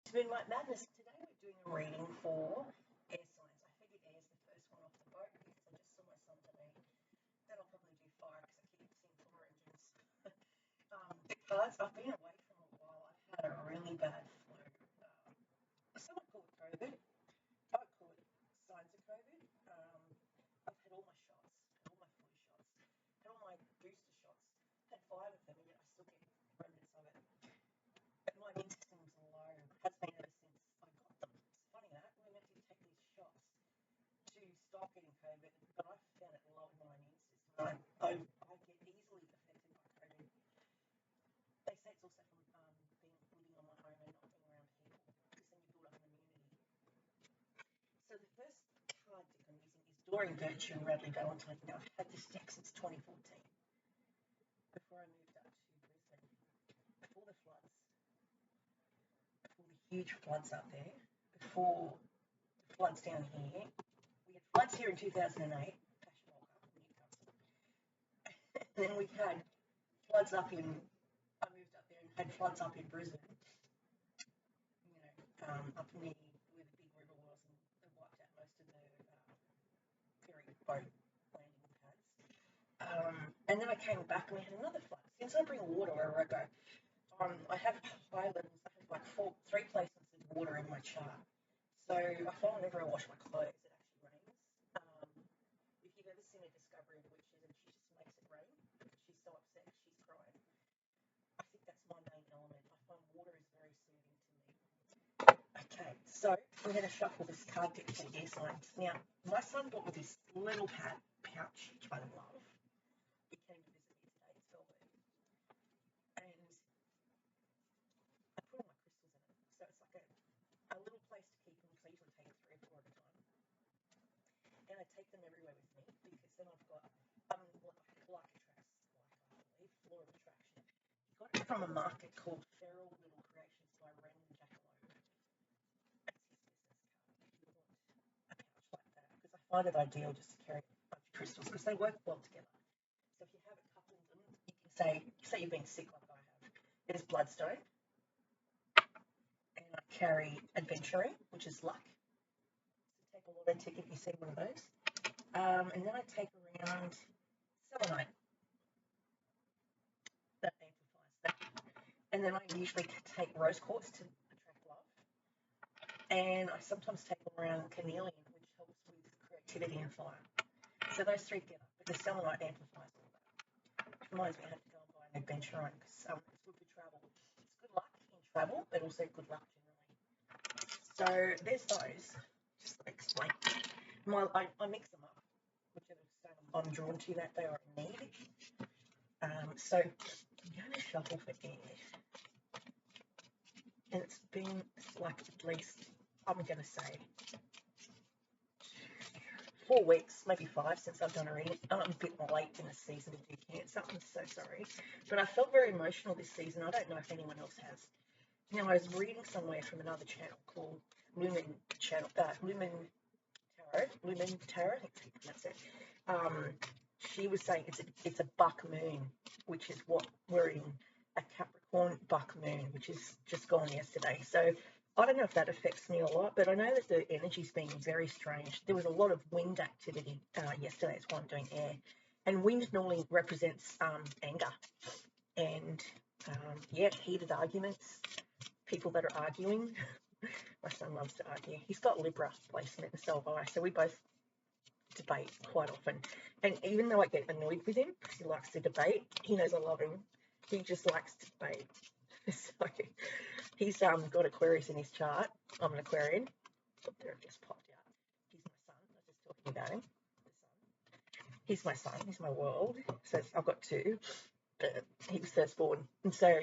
To be my madness, today we're doing a reading for air signs. I figured air's the first one off the boat because I just saw my sun today. Then I'll probably do fire because I keep seeing fire engines. Because I've been away from a while, I've had a really bad flu. Someone called it COVID. I would call it signs of COVID. I've had all my shots, had all my flu shots, had all my booster shots, had 5 of them, and yet I still get remnants of it. And my immune system's low, has been ever since I got them. It's funny that we're meant to take these shots to stop getting COVID, but I found it low in my immune system. I get easily affected by COVID. They say it's also from living on my own and not being around people, because then you build up an immunity. So the first card deck I'm using is Doreen Virtue and Radley Valentine. Now I've had this deck since 2014, before I moved up to Brisbane, before the floods, before the huge floods up there, before the floods down here. We had floods here in 2008, Newcastle. And then we've had floods up in, I moved up there and had floods up in Brisbane, up near where the big river was, and it wiped out most of the ferry boat landing pads. And then I came back and we had another flood. Since I bring water wherever I go, I have highlands, I have like 3 places of water in my chart. So I find whenever I wash my clothes, it actually rains. If you've ever seen a Discovery of Witches and she just makes it rain because she's so upset, she's crying. I think that's my main element. I find water is very soothing to me. Okay, so we're going to shuffle this card deck for air signs. Now, my son bought me this little pouch, which I love. He came to visit me today, it's velvet. And I put all my crystals in it. So it's like a little place to keep them, because I usually take 3 or 4 at a time. And I take them everywhere with me, because then I've got, like Law of Attraction. He got it from a market called Feral Little Creations by Ren Jackalope. That's his business card if you want a pouch like that, because I find it ideal just to carry a bunch of crystals, because they work well together. So if you have a couple of them, you can say you've been sick like I have. There's Bloodstone, and I carry Adventuring, which is luck. So take a lotto ticket if you see one of those. And then I take around selenite. That amplifies that. And then I usually take rose quartz to attract love. And I sometimes take around carnelian, which helps with creativity and fire. So those 3 together, but the selenite amplifies all that. Which reminds me I have to go and buy an adventuring, because it's good for travel. It's good luck in travel, but also good luck generally. So there's those. Just to explain. I mix them up. Whichever stone I'm drawn to that day or I need. So I'm going to shuffle for air. And it's been like at least, I'm going to say, 4 weeks, maybe 5 since I've done a reading. I'm a bit late in the season to do Cancer. I'm so sorry. But I felt very emotional this season. I don't know if anyone else has. Now, I was reading somewhere from another channel called Lumen Tarot, I think that's it. She was saying it's a buck moon, which is what we're in, a Capricorn buck moon, which is just gone yesterday. So I don't know if that affects me a lot, but I know that the energy's been very strange. There was a lot of wind activity yesterday. That's why I'm doing air. And wind normally represents anger and, heated arguments, people that are arguing. My son loves to argue. He's got Libra placement and so have I, so we both debate quite often. And even though I get annoyed with him because he likes to debate, he knows I love him. He just likes to debate. So he's got Aquarius in his chart. I'm an Aquarian. There it just popped out. He's my son. I was just talking about him. He's my son. He's my world. So I've got 2. But he was firstborn. And so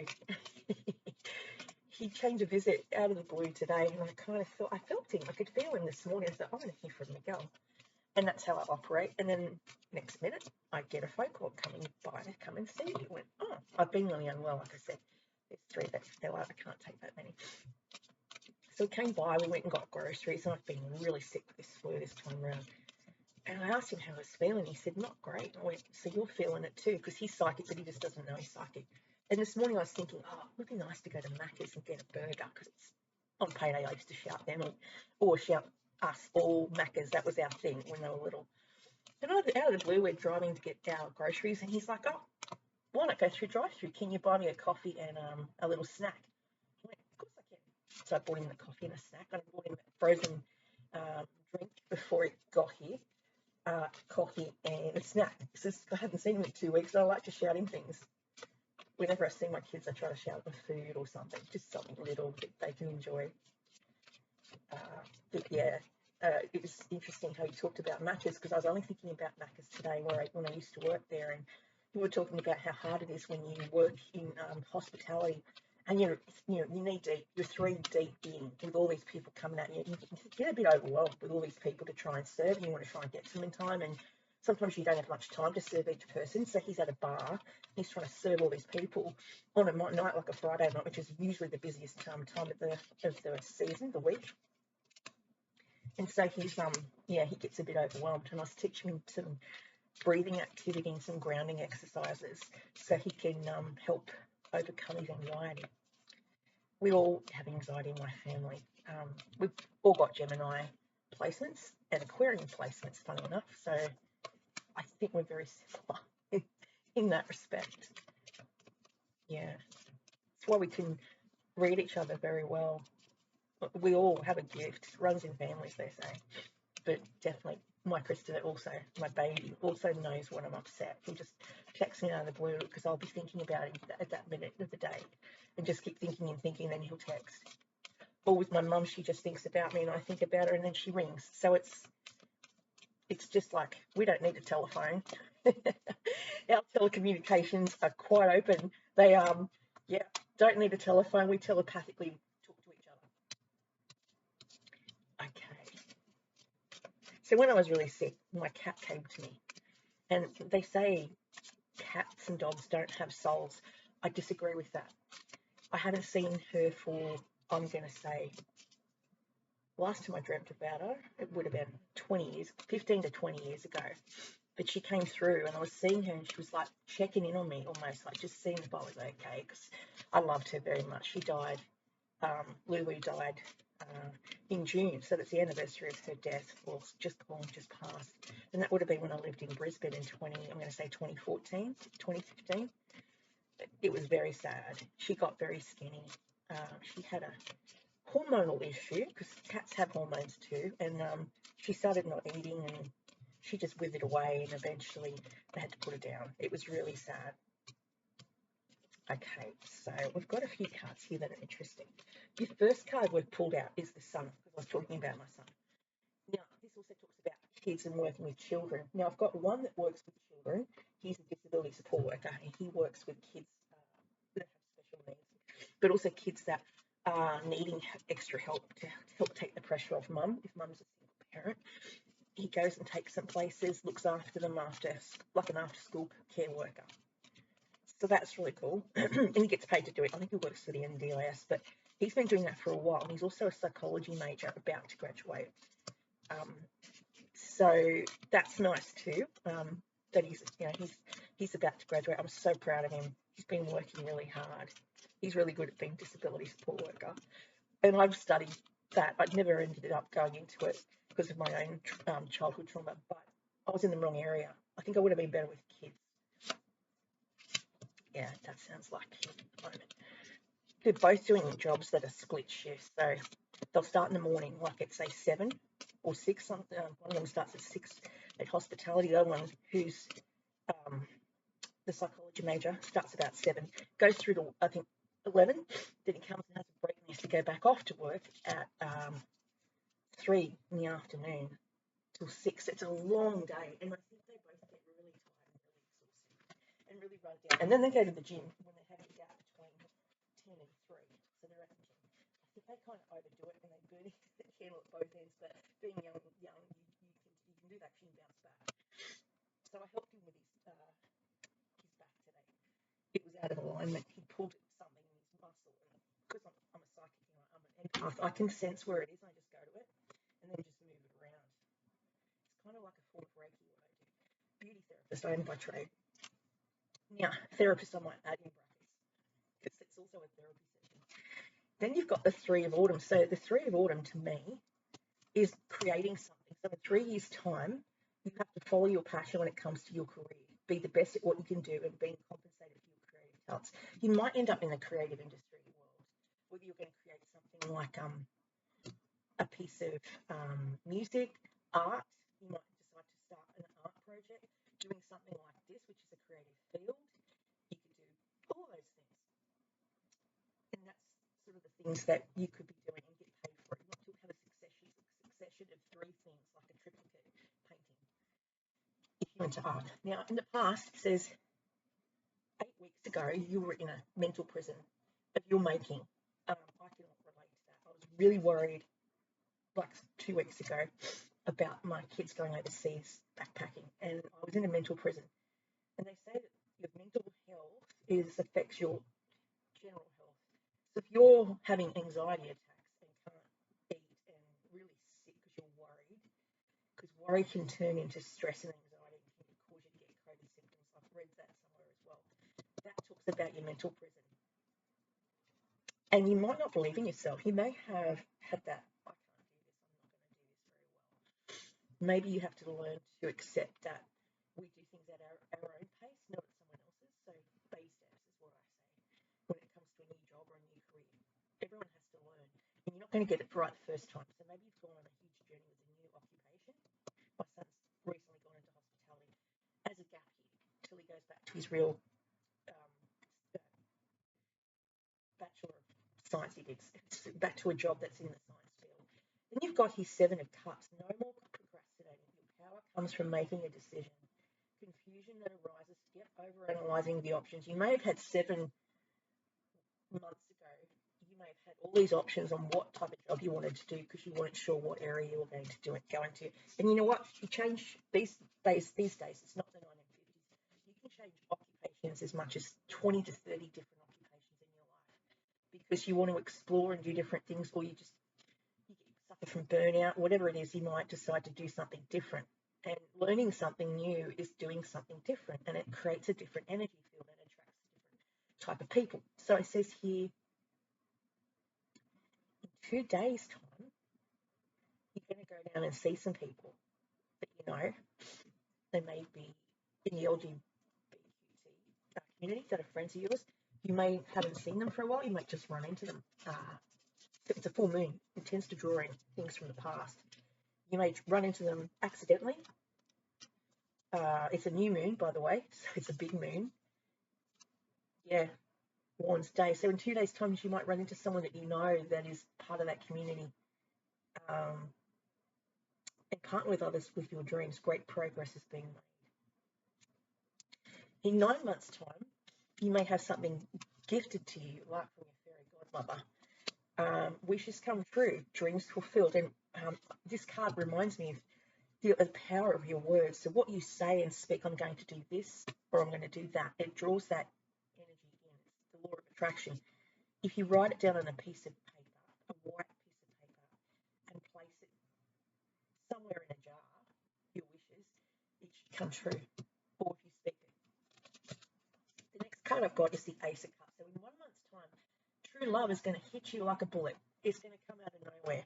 he came to visit out of the blue today, and I felt him. I could feel him this morning. I thought, I'm going to hear from Miguel. And that's how I operate. And then next minute, I get a phone call coming by to come and see you. I went, oh, I've been really unwell, like I said. There's 3 that fell out. I can't take that many. So he came by. We went and got groceries, and I've been really sick with this flu this time around. And I asked him how he was feeling. He said, not great. I went, so you're feeling it too? Because he's psychic, but he just doesn't know he's psychic. And this morning I was thinking, oh, it would be nice to go to Macca's and get a burger, because on payday I used to shout them or shout us all Maccas. That was our thing when they were little. And out of the blue, we're driving to get our groceries, and he's like, "Oh, why not go through drive-through? Can you buy me a coffee and a little snack?" I went, "Of course I can." So I bought him the coffee and a snack. I bought him a frozen drink before it got here, coffee and a snack. So I haven't seen him in 2 weeks, and I like to shout him things. Whenever I see my kids, I try to shout them food or something, just something little that they can enjoy. But yeah, it was interesting how you talked about Macca's, because I was only thinking about Macca's today when I used to work there, and you were talking about how hard it is when you work in hospitality, and you're knee deep, you're 3 deep in with all these people coming at you. You get a bit overwhelmed with all these people to try and serve. You want to try and get some in time, and sometimes you don't have much time to serve each person. So he's at a bar, he's trying to serve all these people on a night like a Friday night, which is usually the busiest time of the season, the week. And so he gets a bit overwhelmed, and I was teaching him some breathing activity and some grounding exercises so he can help overcome his anxiety. We all have anxiety in my family. We've all got Gemini placements and Aquarian placements, funny enough, so I think we're very similar in that respect. Yeah, that's why we can read each other very well. We all have a gift. It runs in families, they say. But definitely, my Krista also, my baby, also knows when I'm upset. He'll just text me out of the blue because I'll be thinking about him at that minute of the day and just keep thinking and thinking, then he'll text. Or with my mum, she just thinks about me and I think about her and then she rings. So it's just like, we don't need a telephone. Our telecommunications are quite open. They don't need a telephone. We telepathically talk to each other. Okay. So when I was really sick, my cat came to me, and they say cats and dogs don't have souls. I disagree with that. I haven't seen her for, I'm going to say, last time I dreamt about her, it would have been 15 to 20 years ago. But she came through and I was seeing her and she was like checking in on me almost, like just seeing if I was okay, because I loved her very much. She died, Lulu died in June, so that's the anniversary of her death, or just passed. And that would have been when I lived in Brisbane in 2014, 2015. It was very sad. She got very skinny. She had a hormonal issue, because cats have hormones too, and she started not eating and she just withered away, and eventually they had to put her down. It was really sad. Okay, so we've got a few cards here that are interesting. The first card we've pulled out is the Sun, because I was talking about my son. Now, this also talks about kids and working with children. Now, I've got one that works with children. He's a disability support worker, and he works with kids that have special needs, but also kids that are needing extra help to help take the pressure off mum, if mum's a single parent. He goes and takes them places, looks after them like an after-school care worker. So that's really cool. And he gets paid to do it. I think he works for the NDIS, but he's been doing that for a while. And he's also a psychology major about to graduate. So that's nice too. That he's about to graduate. I'm so proud of him. He's been working really hard. He's really good at being a disability support worker. And I've studied that. I'd never ended up going into it because of my own childhood trauma, but I was in the wrong area. I think I would have been better with kids. Yeah, that sounds like him at the moment. They're both doing jobs that are split shifts, so they'll start in the morning, like at say 7 or 6. One of them starts at 6 at hospitality. The other one, who's the psychology major, starts about 7, goes through to I think 11. Then he comes and has a break and has to go back off to work at 3 in the afternoon till 6. It's a long day, and I think they both get really tired and really exhausted and really run down. And then they go to the gym when they have a gap between 10 and 3. So they're at the gym. I think they kind of overdo it and they burn the candle at both ends. But being young, you can do that. You can bounce back. So I helped him with his back today. It was out of alignment. He pulled something in his muscle, and because I'm a psychic, I'm an empath, I can sense where it is. And I just go to it and then just move it around. It's kind of like a form of Reiki what I do. Beauty therapist, I am by trade. Now, therapist, I might add in brackets, because it's also a therapy session. Then you've got the Three of Autumn. So the Three of Autumn to me is creating something. So in 3 years' time, you have to follow your passion when it comes to your career. Be the best at what you can do and being compensated for your creative talents. You might end up in the creative industry world, whether you're going to create something like a piece of music, art. You might decide to start an art project, doing something like this, which is a creative field. You could do all those things. And that's sort of the things that you could be doing and get paid for it. Not to have a succession of 3 things like a triplicate painting if you're into art. Now, in the past, it says 8 weeks ago, you were in a mental prison of your making. I cannot relate to that. I was really worried like 2 weeks ago about my kids going overseas backpacking, and I was in a mental prison. And they say that your mental health affects your general health. So if you're having anxiety attacks and can't eat and really sick because you're worried, because worry can turn into stress and anxiety and can cause you to get COVID symptoms. I've read that somewhere as well. That talks about your mental prison. And you might not believe in yourself. You may have had that, I can't do this, I'm not going to do this very well. Maybe you have to learn to accept that we do things at our own pace, not at someone else's. So baby steps is what I say when it comes to a new job or a new career. Everyone has to learn. And you're not going to get it right the first time. So maybe you've gone on a huge journey with a new occupation. My son's recently gone into hospitality as a gap year till he goes back to his real Bachelor of Science he did, back to a job that's in the science field. Then you've got his 7 of Cups. No more procrastinating. Your power comes from making a decision. Confusion that arises, yep, over-analysing the options. You may have had 7 months ago, you may have had all these options on what type of job you wanted to do because you weren't sure what area you were going to go into. And you know what? You change these days, it's not the 1950s. You can change occupations as much as 20 to 30 different occupations in your life because you want to explore and do different things, or you suffer from burnout, whatever it is, you might decide to do something different. And learning something new is doing something different, and it creates a different energy field and attracts a different type of people. So it says here, in 2 days' time, you're going to go down and see some people that you know. They may be in the LGBTQ community that are friends of yours. You may haven't seen them for a while. You might just run into them. It's a full moon. It tends to draw in things from the past. You may run into them accidentally. It's a new moon, by the way, so it's a big moon. Yeah, Warren's Day. So in 2 days' time, you might run into someone that you know that is part of that community. And partner with others with your dreams. Great progress is being made. In 9 months' time, you may have something gifted to you, like from your fairy godmother. Wishes come true, dreams fulfilled. And this card reminds me of the power of your words. So what you say and speak, I'm going to do this or I'm going to do that. It draws that energy in. It's the law of attraction. If you write it down on a piece of paper, a white piece of paper, and place it somewhere in a jar, your wishes, it should come true. Or if you speak it. The next card I've got is the Ace of Cups. So in 1 month's time, true love is going to hit you like a bullet. It's going to come out of nowhere.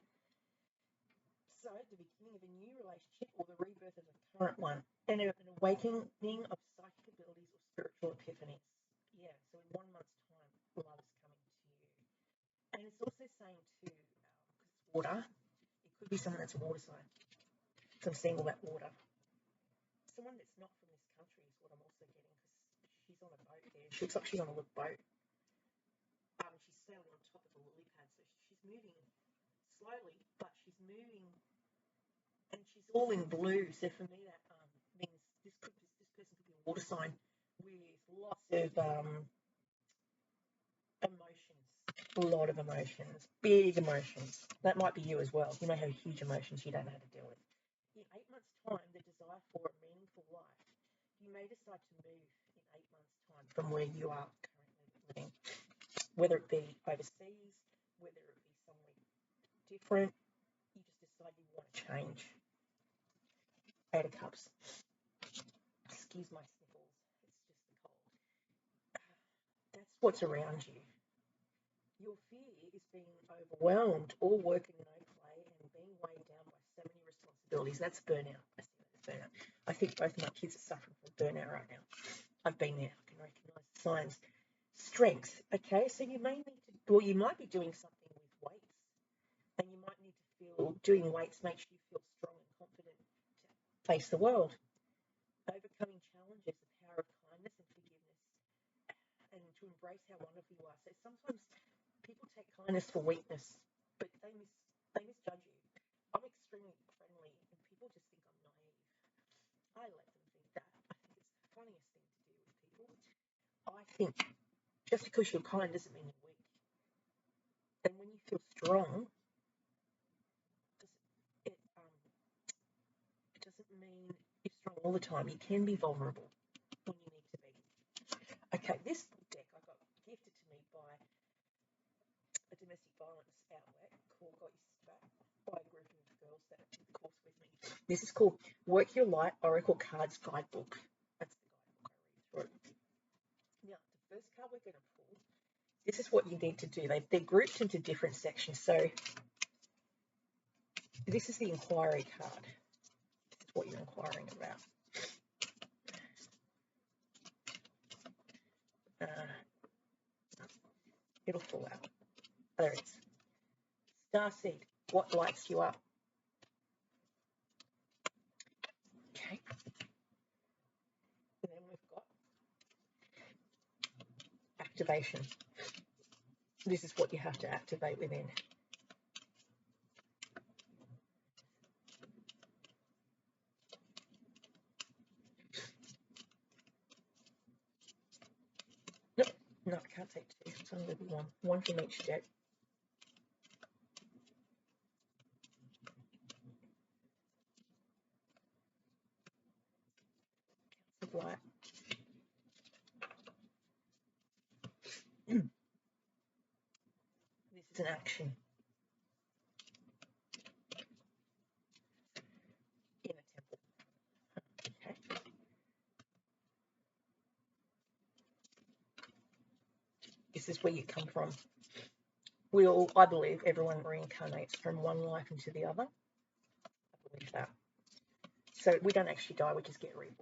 So the beginning of a new relationship or the rebirth of a current one, and an awakening of psychic abilities or spiritual epiphanies. Yeah, so in 1 month's time, love is coming to you. And it's also saying too, because it's water, it could be someone that's a water sign. So I'm seeing all that water. Someone that's not from this country is what I'm also getting, because she's on a boat there. She looks like she's on a boat. She's sailing on top of a lily pad, so she's moving slowly, but she's moving, and she's all in blue. So for me, that means this person could be a water sign with lots of emotions, a lot of emotions, big emotions. That might be you as well. You may have huge emotions you don't know how to deal with. In 8 months' time, the desire for a meaningful life. You may decide to move in 8 months' time from where you are currently living, whether it be overseas, whether it be somewhere different. You just decide you want to change. 8 of Cups. Excuse my sniffles. It's just the cold. That's what's around you. Your fear is being overwhelmed, all work and no play, and being weighed down by so many responsibilities. That's burnout. I see that as burnout. I think both of my kids are suffering from burnout right now. I've been there. I can recognise the signs. Strengths. Okay, so you may need to, well, you might be doing something with weights, and you might need to feel doing weights makes you feel strong and confident to face the world. Overcoming challenges, the power of kindness and forgiveness, and to embrace how wonderful you are. So sometimes people take kindness for weakness, but they misjudge you. I'm extremely friendly, and people just think I'm naive. I let them think that. I think it's the funniest thing to do with people. I think just because you're kind doesn't mean you're weak. And when you feel strong, it doesn't mean you're strong all the time. You can be vulnerable when you need to be. Okay, this deck I got gifted to me by a domestic violence outlet called Got Your Back by a group of girls that did the course with me. This is called Work Your Light Oracle Cards Guidebook. That's the guidebook I read through. Now, the first card we're going to pull, this is what you need to do. They're grouped into different sections. So this is the inquiry card. This is what you're inquiring about. It'll fall out. There it is. Starseed, what lights you up? Okay. And then we've got activation. This is what you have to activate within. Nope, no, I can't take two. It's only going to be one. One from each deck. Of light. This is an action in a temple. Okay. This is where you come from. I believe everyone reincarnates from one life into the other. I believe that. So we don't actually die, we just get reborn.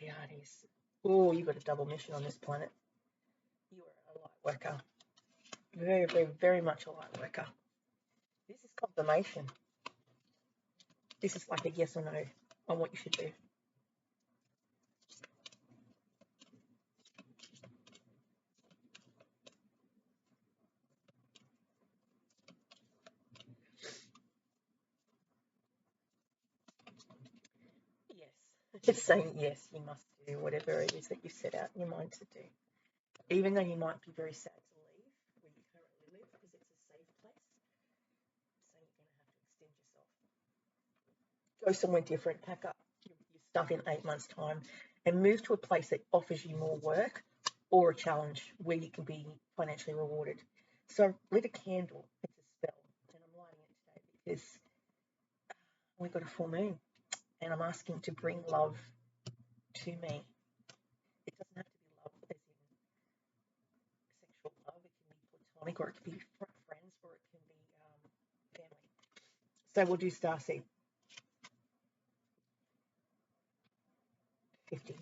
Yeah, it is. Oh, you've got a double mission on this planet. You are a light worker. Very, very, very much a light worker. This is confirmation. This is like a yes or no on what you should do. Yes. It's saying yes, you must do whatever it is that you set out in your mind to do. Even though you might be very sad to leave where you currently live because it's a safe place, so you're going to have to extend yourself. Go somewhere different, pack up your stuff in 8 months' time, and move to a place that offers you more work or a challenge where you can be financially rewarded. So I've lit a candle. It's a spell, and I'm lighting it today because we've got a full moon, and I'm asking to bring love to me. It doesn't have to be love as in sexual love. It can be platonic, or it can be friends, or it can be family. So we'll do starseed. 50.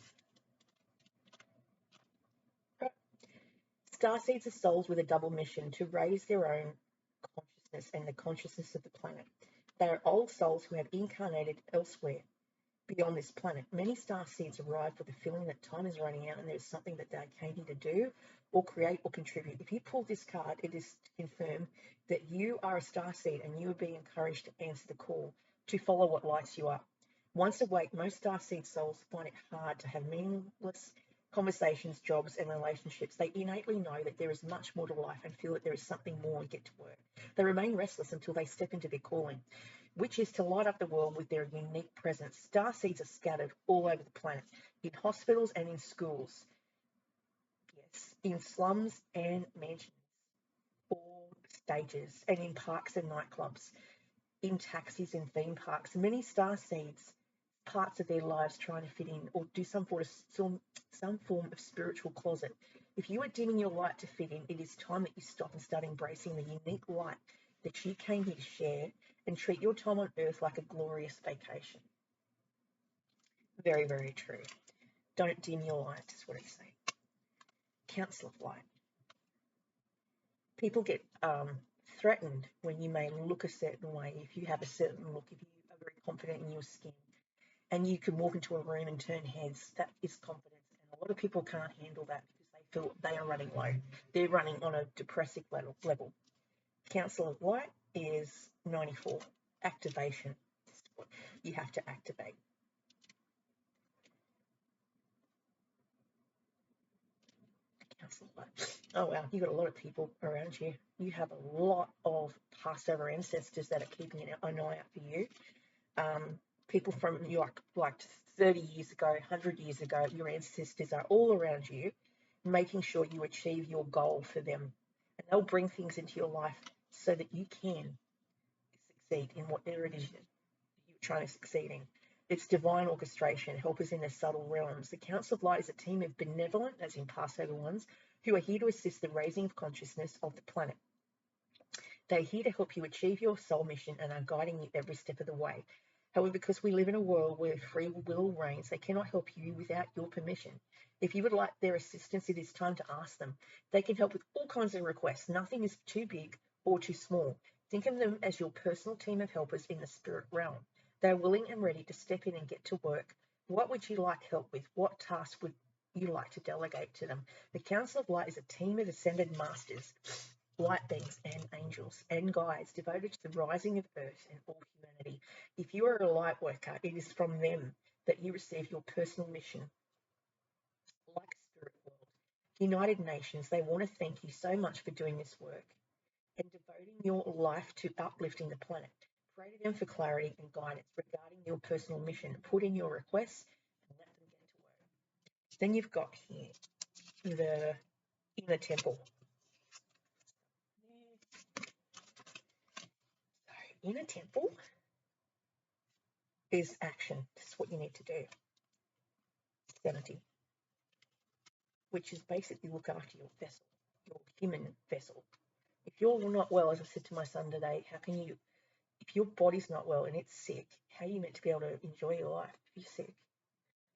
Starseeds are souls with a double mission to raise their own consciousness and the consciousness of the planet. They are old souls who have incarnated elsewhere beyond this planet. Many starseeds arrive with the feeling that time is running out and there's something that they came here to do or create or contribute. If you pull this card, it is to confirm that you are a starseed and you are being encouraged to answer the call, to follow what lights you up. Once awake, most starseed souls find it hard to have meaningless conversations, jobs, and relationships. They innately know that there is much more to life and feel that there is something more and get to work. They remain restless until they step into their calling, which is to light up the world with their unique presence. Starseeds are scattered all over the planet, in hospitals and in schools, yes, in slums and mansions, all stages, and in parks and nightclubs. in taxis and theme parks. Many star seeds parts of their lives trying to fit in or do some form of spiritual closet. If you are dimming your light to fit in, it is time that you stop and start embracing the unique light that you came here to share and treat your time on earth like a glorious vacation. Very, very true. Don't dim your light, is what he's saying. Council of Light. People get threatened when you may look a certain way, if you have a certain look, if you are very confident in your skin, and you can walk into a room and turn heads. That is confidence. And a lot of people can't handle that because they feel they are running low. They're running on a depressive level. Council of Light is 94. Activation. You have to activate. Council of Light. Oh, wow. You've got a lot of people around you. You have a lot of passed over ancestors that are keeping an eye out for you. People from like 30 years ago, 100 years ago, your ancestors are all around you, making sure you achieve your goal for them. And they'll bring things into your life so that you can succeed in whatever it is that you're trying to succeed in. It's divine orchestration, helpers in the subtle realms. The Council of Light is a team of benevolent, as in Passover ones, who are here to assist the raising of consciousness of the planet. They're here to help you achieve your soul mission and are guiding you every step of the way. However, because we live in a world where free will reigns, they cannot help you without your permission. If you would like their assistance, it is time to ask them. They can help with all kinds of requests. Nothing is too big or too small. Think of them as your personal team of helpers in the spirit realm. They are willing and ready to step in and get to work. What would you like help with? What tasks would you like to delegate to them? The Council of Light is a team of ascended masters, light beings and angels and guides devoted to the rising of earth and all humanity. If you are a light worker, it is from them that you receive your personal mission. Like Spirit World, United Nations, they want to thank you so much for doing this work and devoting your life to uplifting the planet. Pray to them for clarity and guidance regarding your personal mission. Put in your requests and let them get to work. Then you've got here the inner temple. Inner temple is action. This is what you need to do. 70, which is basically look after your vessel, your human vessel. If you're not well, as I said to my son today, how can you, if your body's not well and it's sick, how are you meant to be able to enjoy your life if you're sick?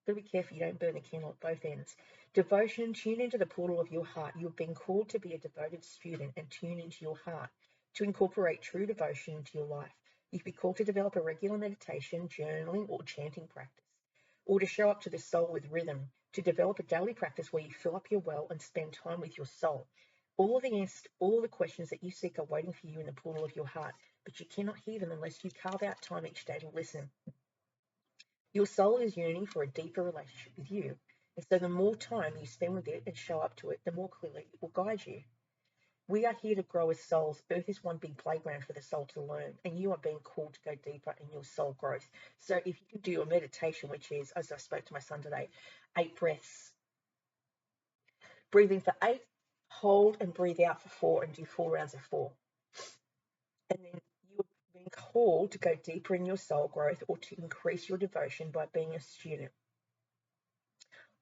You've got to be careful you don't burn the candle at both ends. Devotion, tune into the portal of your heart. You've been called to be a devoted student and tune into your heart to incorporate true devotion into your life. You've been called to develop a regular meditation, journaling, or chanting practice, or to show up to the soul with rhythm, to develop a daily practice where you fill up your well and spend time with your soul. All of the questions that you seek are waiting for you in the portal of your heart, but you cannot hear them unless you carve out time each day to listen. Your soul is yearning for a deeper relationship with you, and so the more time you spend with it and show up to it, the more clearly it will guide you. We are here to grow as souls. Earth is one big playground for the soul to learn, and you are being called to go deeper in your soul growth. So if you can do a meditation, which is, as I spoke to my son today, 8 breaths. Breathe in for 8, hold and breathe out for 4, and do 4 rounds of 4. And then you're being called to go deeper in your soul growth or to increase your devotion by being a student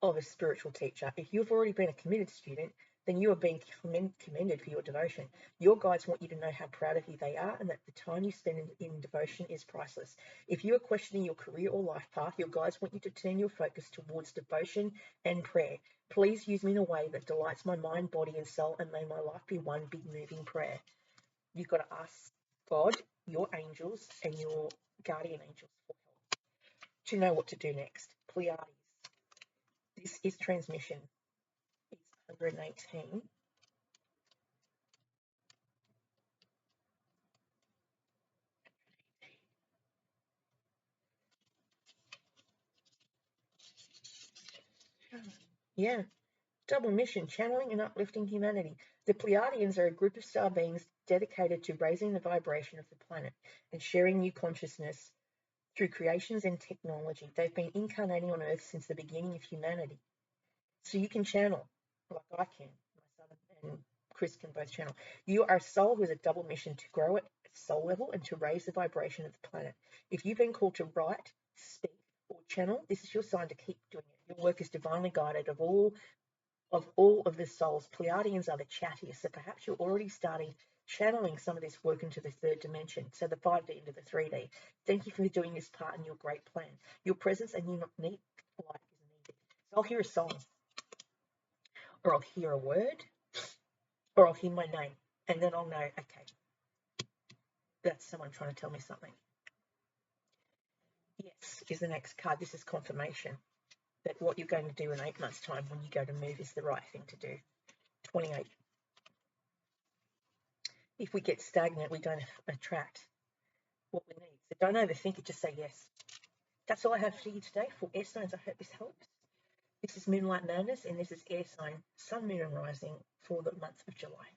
of a spiritual teacher. If you've already been a committed student, then you are being commended for your devotion. Your guides want you to know how proud of you they are and that the time you spend in devotion is priceless. If you are questioning your career or life path, your guides want you to turn your focus towards devotion and prayer. Please use me in a way that delights my mind, body, and soul, and may my life be one big moving prayer. You've got to ask God, your angels, and your guardian angels for help to know what to do next. Pleiades. This is transmission. It's 118. Yeah, double mission, channeling and uplifting humanity. The Pleiadians are a group of star beings dedicated to raising the vibration of the planet and sharing new consciousness through creations and technology. They've been incarnating on Earth since the beginning of humanity. So you can channel, like I can. My son and Chris can both channel. You are a soul with a double mission to grow it soul level and to raise the vibration of the planet. If you've been called to write, speak, or channel, this is your sign to keep doing it. Your work is divinely guided. Of all of the souls, Pleiadians are the chattiest, so perhaps you're already starting channeling some of this work into the third dimension, so the 5D into the 3D. Thank you for doing this part in your great plan. Your presence and unique light is needed. So I'll hear a song, or I'll hear a word, or I'll hear my name, and then I'll know, okay, that's someone trying to tell me something. Yes is the next card. This is confirmation that what you're going to do in 8 months' time when you go to move is the right thing to do. 28. If we get stagnant, we don't attract what we need. So don't overthink it, just say yes. That's all I have for you today for air signs. I hope this helps. This is Moonlight Madness, and this is air sign, sun, moon, and rising for the month of July.